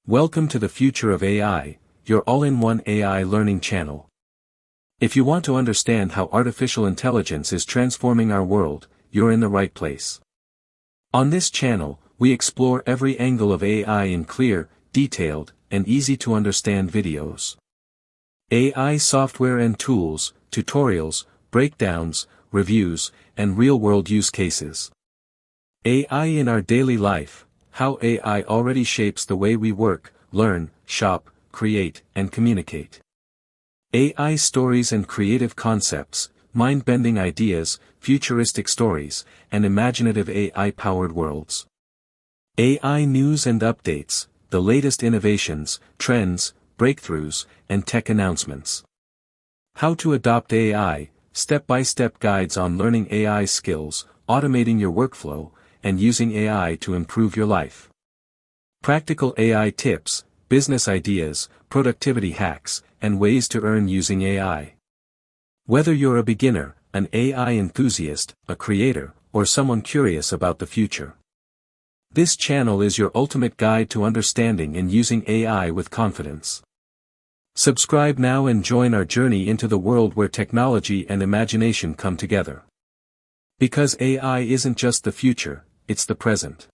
Welcome to the future of AI, your all-in-one AI learning channel. If you want to understand how artificial intelligence is transforming our world, you're in the right place. On this channel, we explore every angle of AI in clear, detailed, and easy-to-understand videos. AI software and tools, tutorials, breakdowns, reviews, and real-world use cases. AI in our daily life, how AI already shapes the way we work, learn, shop, create, and communicate. AI stories and creative concepts, mind-bending ideas, futuristic stories, and imaginative AI-powered worlds. AI news and updates, the latest innovations, trends, breakthroughs, and tech announcements. How to adopt AI, step-by-step guides on learning AI skills, automating your workflow, and using AI to improve your life. Practical AI tips, business ideas, productivity hacks, and ways to earn using AI. Whether you're a beginner, an AI enthusiast, a creator, or someone curious about the future, this channel is your ultimate guide to understanding and using AI with confidence. Subscribe now and join our journey into the world where technology and imagination come together. Because AI isn't just the future, it's the present.